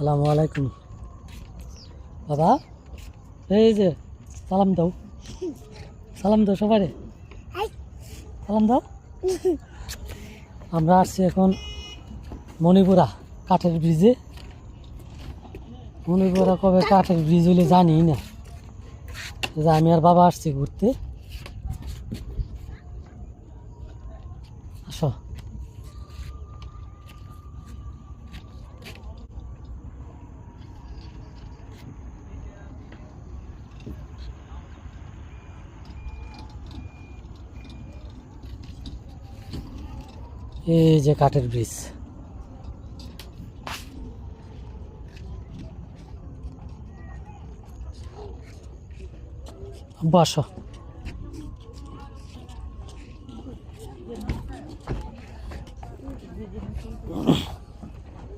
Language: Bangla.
আসসালামু আলাইকুম বাবা। এই যে সালাম দাও, সালাম দাও সবাই, সালাম দাও। আমরা আসছি এখন মণিপুরা কাঠের ব্রিজে। মণিপুরা কবে কাঠের ব্রিজ হলে জানি না, যে আমি আর বাবা আসছি ঘুরতে। আসো। এই যে কাঠের ব্রিজ। বসো।